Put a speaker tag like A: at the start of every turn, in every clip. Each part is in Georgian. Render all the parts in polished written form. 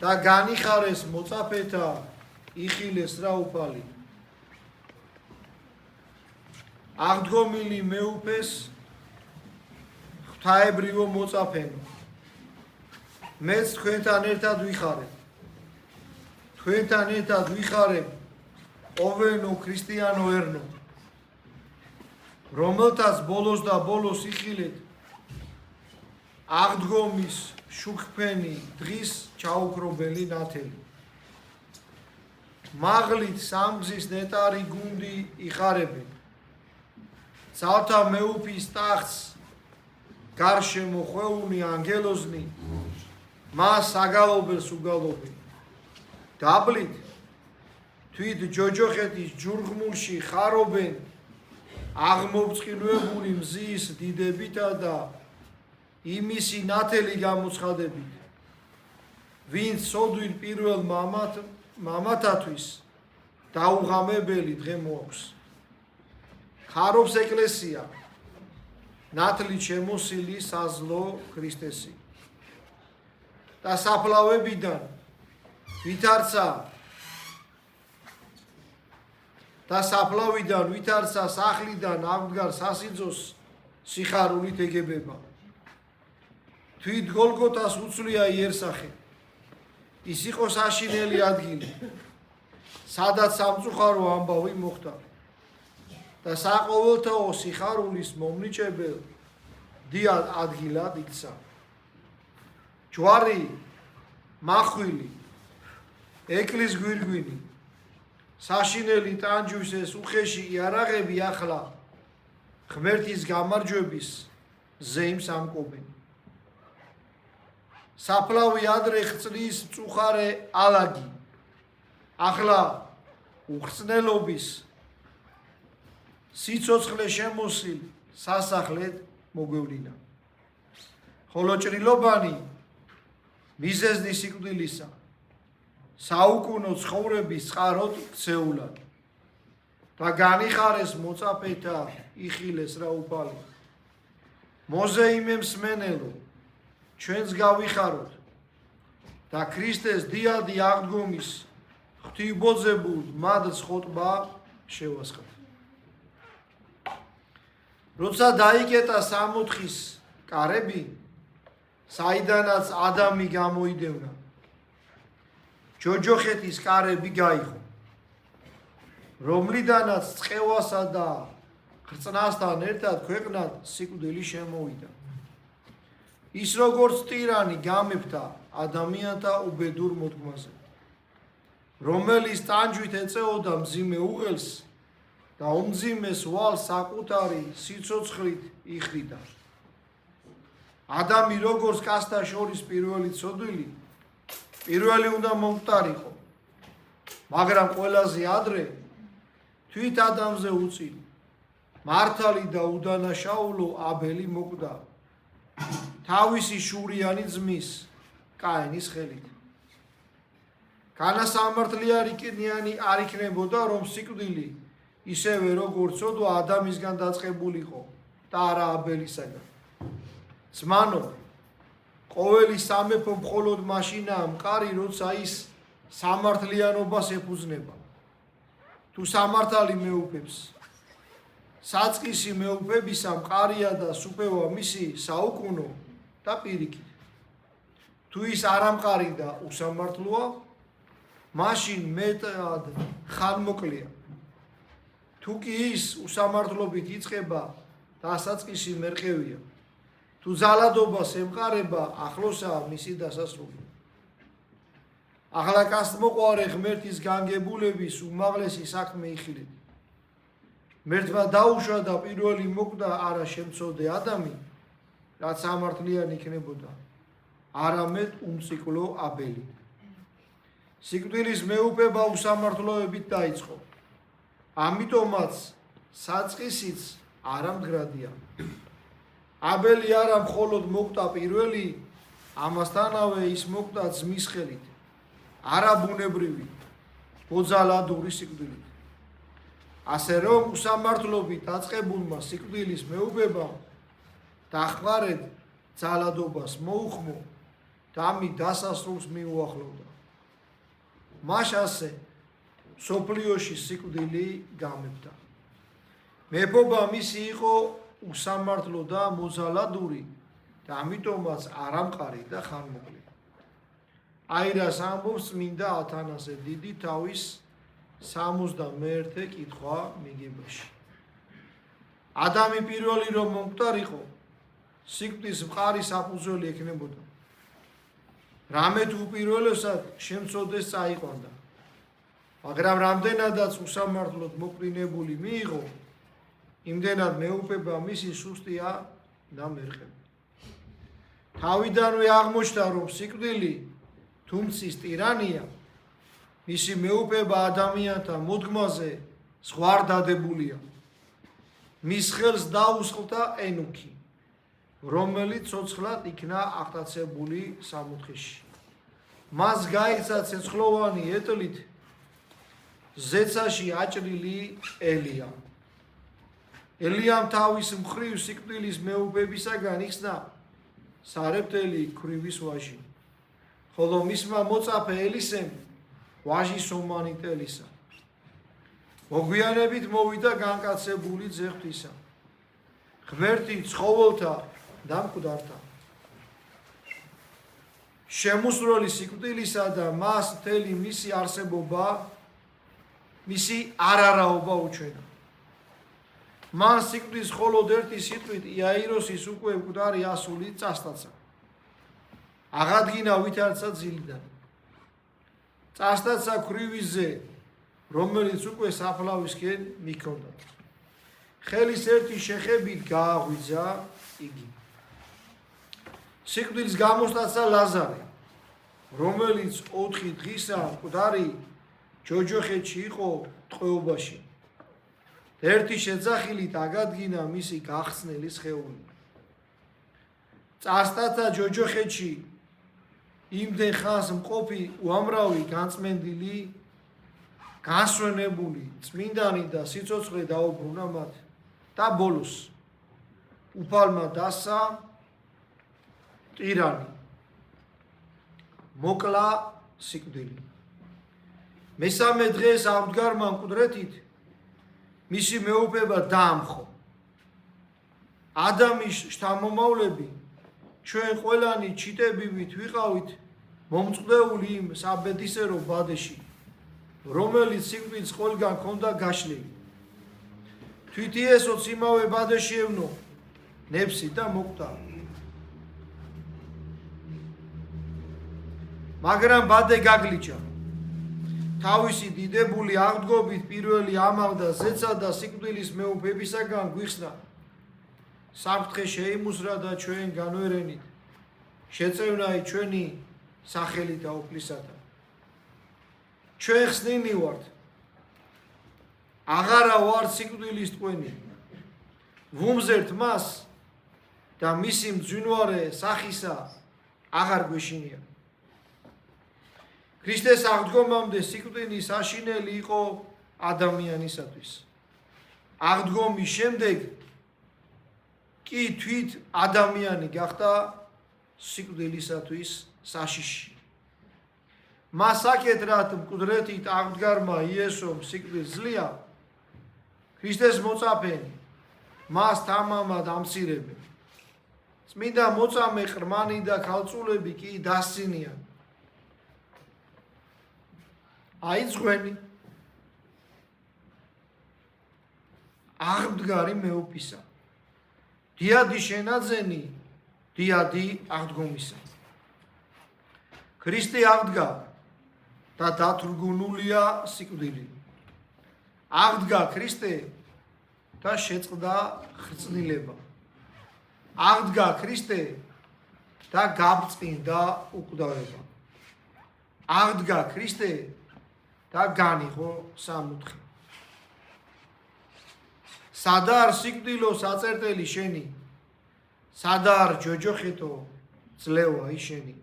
A: და განიხარეს მოწაფეთა იხილეს რა უფალი აღდგომილი მეუფეს ღვთაებრივო მოწაფენო მეც თქვენთან ერთად ვიხარებ ოვენო ქრისტიანო ერნო რომელთაც ბოლოს და ბოლოს იხილეთ აღდგომის შუქფენი დღის ჩაუქრობელი ნათელი მაღლით სამგზის ნეტარი გუნდი იხარებენ ძალთა მეუფის ტახტს გარშემო ხვეუნი ანგელოზნი მას აგალობელს უგალობენ დაბლით თვით ჯოჯოხეთის ჯურღმულში ხარობენ აღმოვწყინვებული მზის დიდებითა და იმისი ნათელი გამოცხადებით ვინც სოდვირ პირველ მამათათვის დაუღამებელი დღე მოაქვს ხარობს ეკლესია ნათლით შემოსილი საზლო ქრისტესი და საფლავებიდან ვითარცა სახლიდან აღდგარ სასიძოს სიხარულით ეგებება თვით გოლგოთას უცვლია იერსახე ის იყო საშინელი ადგილი სადაც სამწუხარო ამბავი მოხდა და საყოველთაო სიხარულის მომნიჭებელ დიად ადგილად იქცა ჯვარი მახვილი ეკლის გვირგვინი საშინელი ტანჯვის ეს უხეში იარაღები ახლა ღმერთის გამარჯვების ზეიმს ამკობენ საფლავი ადრე ხწნის მწუხარე ალაგი ახლა უხრწნელობის სიცოცხლე შემოსილ სასახლედ მოგვევლინა ხოლო ჭრილობანი მიზეზნი სიკვდილისა საუკუნო ცხოვრების წყაროდ ქცეულად და განიხარეს მოწაფეთა იხილეს რა უფალი მოზეიმემ სმენელო ჩვენს გავიხაროთ და ქრისტეს დიადი აღდგომის ღვთივბოძებულ მადლს ხოტბა შევასხათ როცა დაიკეტა სამოთხის კარები საიდანაც ადამი გამოიდევნა ჯოჯოხეთის კარები გაიღო რომლიდანაც წყევასა და ხრწნასთან ერთად ქვეყნად სიკვდილი შემოვიდა ის როგორც ტირანი გამეფთა ადამიანთა უბედურ მოდგმაზე რომელიც ტანჯვით ეწეოდა მძიმე უღელს და უმძიმეს ვალს საკუთარი სიცოცხლით იხრიდა ადამი როგორც კაცთა შორის პირველი ცოდვილი პირველი უნდა მომკვდარიყო მაგრამ ყველაზე ადრე თვით ადამზე უწილი მართალი და უდანაშაულო აბელი მოკვდა თავისი შურიანი ძმის კაენის ხელით განასამართლიანი არ იქნებოდა რომ სიკვდილი ისევე როგორც ოდვა ადამისგან დაწყებულიყო და არა აბელისაგან ძმანო ყოველი სამეფო მხოლოდ მაშინაა მყარი როცა ის სამართლიანობას ეფუძნება თუ სამართალი მეუფებს საწყისი მეუფებისა მყარია და სუფევა მისი საუკუნო და პირიქით თუ ის არამყარი და უსამართლოა მაშინ მეტად ხანმოკლეა თუ კი ის უსამართლობით იწყება და საწყისი მერყევია თუ ძალადობას ემყარება ახლოსაა მისი დასასრული ახლა კაცთმოყვარე ღმერთის განგებულების უმაღლესი საქმე იხილეთ ღმერთმა დაუშვა და პირველი მოკვდა არა შემცოდე ადამი რაც სამართლიანი იქნებოდა არამედ უმციკლო აბელი სიკვდილის მეუფება უსამართლოებით დაიწყო ამიტომაც საწყისიც არამდგრადია აბელი არა მხოლოდ მოკვდა პირველი ამასთანავე ის მოკვდა ძმის ხელით არაბუნებრივი ბოძალადური სიკვდილით ასე რომ უსამართლობით დაწყებულმა სიკვდილის მეუფებამ დახმარეთ ძალადობას მოუხმო და ამით დასასრულს მიუახლოვდა მას ასე სოფლიოში სიკვდილი გამებდა. მეფობა მისი იყო უსამართლო და მოძალადური და ამიტომაც არამყარი და ხანმოკლე. აირას ამბობს წმინდა ათანასე დიდი თავის 61 კითხვა მიგებაში. ადამი პირველი რომ მომკვდარიყო, სიკვდის მყარი საფუძველი ექნებოდა. რამე თუ უპირველესად შემწოდეს წაიყვანდა, მაგრამ რამდენადაც უსამართლოდ მოკვრინებული მიიღო, იმდენად მეუფება მისი სუსტია და მერყევი. თავიდანვე აღმოჩნდა, რომ სიკვდილი თუმცის ტირანია, მისი მეუფება ადამიანთა მოდგმაზე ზღვარდადებულია. მის ხელს დაუსხლდა ენუქი, რომელიც ცოცხლად იქნა აღტაცებული სამოთხეში. მას გაიცა ცეცხლოვანი ეტლით ზეცაში აჭრილი ელია. ელიამ თავის მხრივ სიკვდილის მეუფებისაგან იხსნა სარებტელი ქვრივის ვაჟი, ხოლო მისმა მოწაფე ელისემ ვაჟი სომანიტელისა. მოგვიანებით მოვიდა განკაცებული ძეხვთისა, ღმერთი ცხოველთა და მკვდართა. შემოსროლი სიკვდილისა და მას მთელი მისი არსებობა, მისი არარაობა უჩვენა. მან სიკვდილის მხოლოდ ერთი სიტყვით იაიროსის უკვე მკვდარი ასული წასტაცა. აღადგინა ვითარცა ძილიდან. წასტაცა ქვრივისზე, რომელიც უკვე საფლავისკენ მიქონდა. ხელის ერთი შეხებით გააღვიძა იგი. სიკვდილს გამოსტაცა ლაზარე, რომელიც 4 დღისა მკვდარი ჯოჯოხეთში იყო ტყვეობაში. ერთი შეძახილით აგადგინა მისი გახსნელი სხეული. წასტაცა ჯოჯოხეთში იმდენ ხანს მყოფი უამრავი განწმენდილი, განსვენებული წმინდანი და სიცოცხლე დაუბრუნა მათ და ბოლოს უფალმა დასა ტირანი, მოკლა სიკვდილი. მესამე დღეს აღდგარმა მკვდრეთით მისი მეუფება დაამხო. ადამის შთამომავლები ჩვენ ყველანი ჩიტებივით ვიყავით მომწყდეული იმ საბედისერო ბადეში, რომელიც სიკვდილს ყველგან ჰქონდა გაშლილი. თვით იესოც იმავე ბადეში ევნო ნებსი და მოკვდა. მაგრამ ბადე გაგლიჭა. თავისი დიდებული აღდგობით პირველი ამაღდა ზეცა და სიკვდილის მეუფებისაგან გვიხსნა. საფრთხე შეიმუსრა და ჩვენ განვერენით. შეწევნაი ჩვენი სახელი და უფლისათა. ჩვენ ხსნილი ვართ. აღარა ვართ სიკვდილის ტყვენი. ვუმზერთ მას და მისი მძვინვარე სახისა აღარ გვეშინია. ქრისტეს აღდგომამდე სიკვდილის აშინელი იყო ადამიანისათვის. აღდგომის შემდეგ კი თვით ადამიანი გახდა სიკვდილისათვის საშიში. მას აკეთრად მკვდრეთით აღდგარმა იესომ სიკვდილს ძლია, ქრისტეს მოწაფენი მას თამამად ამცირებენ. წმინდა მოწამე ყრმანი და ქალწულები კი დასცინიან. აიძღვენი აღდგარი მეუფისა, დიადი შენაძენი, დიადი აღდგომისა. ქრისტე აღდგა და დათრგუნულია სიკვდილი. აღდგა ქრისტე და შეწყდა ხრწნილება. აღდგა ქრისტე და გაბწყინდა უკვდავება. აღდგა ქრისტე და განიღო სამუთხე. სადარ სიკვდილო საწერტელი შენი, სადარ ჯოჯოხეთო ძლევა ისენი.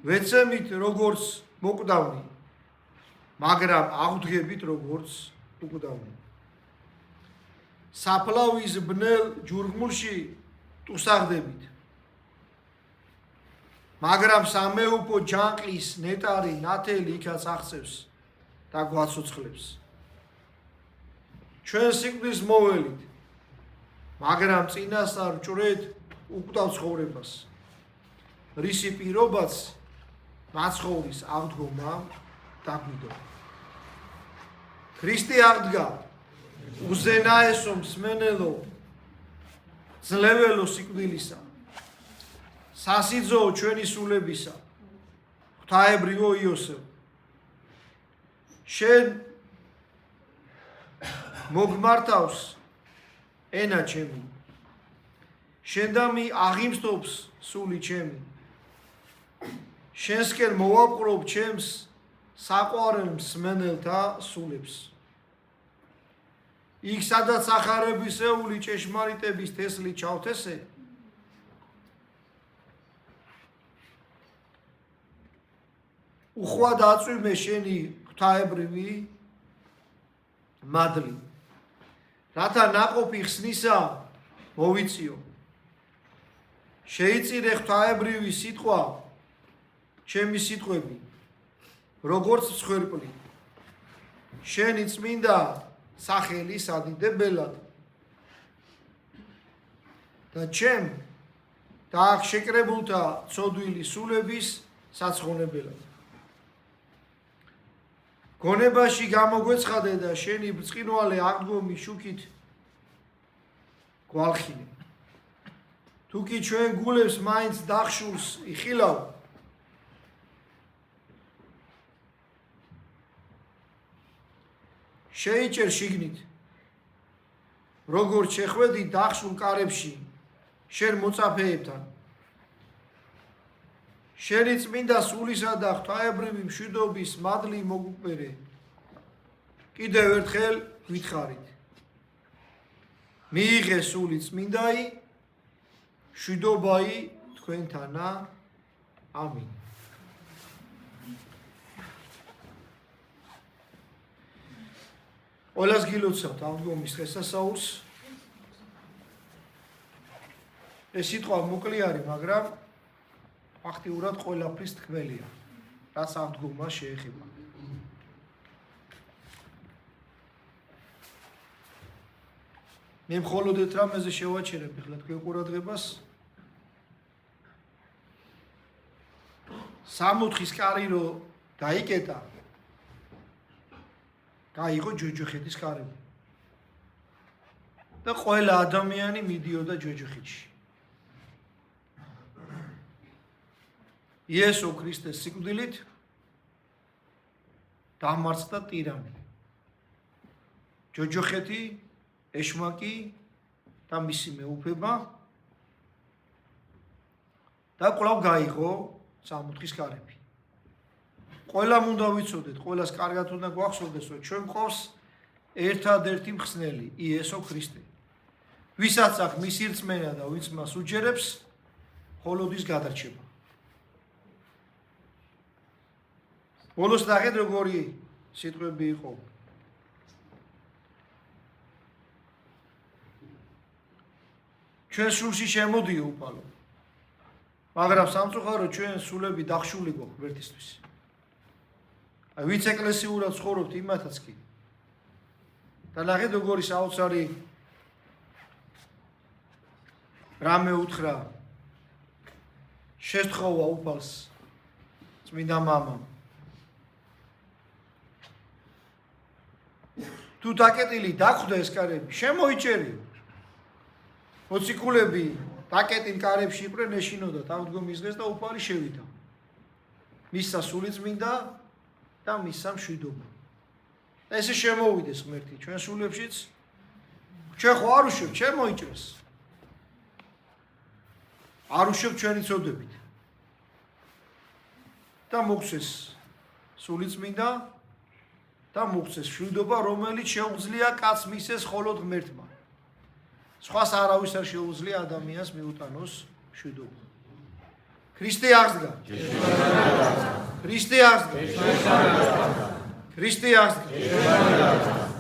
A: ვეცემით როგორც მოკვდავნი, მაგრამ აღდგებით როგორც უკვდავნი. საფლავის ბნელ ჯურგმულში ტუსაღდებით. მაგრამ სამეუფო ჯანყის ნეტარი ნათელი იქაც აღწევს და გვაცოცხლებს. ჩვენ სიკვდილს მოველით, მაგრამ წინასწარ ვჭრეთ უკვდავ ცხოვრებას, რისი პირობაც მაცხოვრის აღდგომა დაგვიდო. ქრისტე აღდგა უზენაესო მსმენელო ძლეველო სიკვდილისა, სასიძოო ჩვენი სულებისა, ღვთაებრივო იოსებ, შენ მოგმართავს ენა ჩემი, შენდამი აღიმსდობს სული ჩემი, შენსკენ მოვაპყრობ ჩემს საყვარელ მსმენელთა სულებს. იქ სადაც ახარებისეული ჭეშმარიტების თესლი ჩავთესე, უხვად აწვიმე შენი ღვთაებრივი მადლი, რათა ნაყოფი ხსნისა მოვიწიო. შეიწირე ღვთაებრივი სიტყვა ჩემი სიტყვები, როგორც მსხვერპლი, შენი წმინდა სახელი სადიდებელად და ჩემ და აქ შეკრებულთა ცოდვილი სულების საცხონებელად. გონებაში გამოგვეცხადე და შენი ბრწყინვალე აღდგომის შუქით გვალხინე. თუკი ჩვენ გულებს მაინც დახშულს იხილავ, შეიჭერ შიგნით, როგორც შეხვედი დახშულ კარებში შენ მოწაფეებთან. შენი წმინდა სულისა და ღვთაებრივი მშვიდობის მადლი მოგუპერე. კიდევ ერთხელ გითხარით. მიიღე სული წმინდაი, მშვიდობაი თქვენთანა. ამინ. ყველას გილოცავთ აღდგომის დღესასაულს. ეს სიტყვა მოკლე არის, მაგრამ ფაქტიურად ყველაფრის თქმელია, რაც აღდგომას შეეხება. მე მხოლოდ ერთ რამეზე შევაჩერებ ახლა თქვენ ყურადღებას. 64-ის კარი რო დაიკეტა, გაიღო ჯოჯოხეთის კარები. და ყველა ადამიანი მიდიოდა ჯოჯოხეთში. იესო ქრისტეს სიკვდილით დამარცხდა ტირანი. ჯოჯოხეთი, ეშმაკი და მისი მეუფება და კვლავ გაიღო 64-ის კარები. ყველამ უნდა ვიცოდეთ, ყველას კარგად უნდა გვახსოვდეს, რომ ჩვენ გვყავს ერთადერთი მხსნელი, იესო ქრისტე. ვისაც აქვს მისი რწმენა და ვინც მას უჯერებს, მხოლოდის გადარჩება. ბოლოს ნახეთ როგორი სიტყვები იყო. ჩვენ სულში შემოდიო უფალო. მაგრამ სამწუხარო ჩვენ სულები დახშული გვაქვს ღმერთისთვის. აი ვიც ეკლესიურად ცხოვრობთ იმათაც კი. და ნახეთ როგორი საოცარი რამე უთხრა შესთხოვა უფალს წმინდა მამამ. თუ დაკეტილი დახვდა ეს კარები, შემოიჭერიო. მოციქულები დაკეტილ კარებში იყვნენ, ეშინოდათ აღდგომის დღეს და უფალი შევიდა. მისცა სული წმინდა და მისცა მშვიდობა. და ესე შემოვიდეს ღმერთი ჩვენ სულებშიც. ჩვენ ხო არ უშვებთ, შემოიჭრეს. არ უშვებთ ჩვენი წოდებით. და მოგვცეს სული წმინდა და მოგვცეს მშვიდობა, რომელიც შეუძლია კაცს მისცეს მხოლოდ ღმერთმა. სხვას არავის არ შეუძლია ადამიანს მიუტანოს მშვიდობა. ქრისტე აღსდგა. ქრისტე აღსდგა. ქრისტე აღსდგა.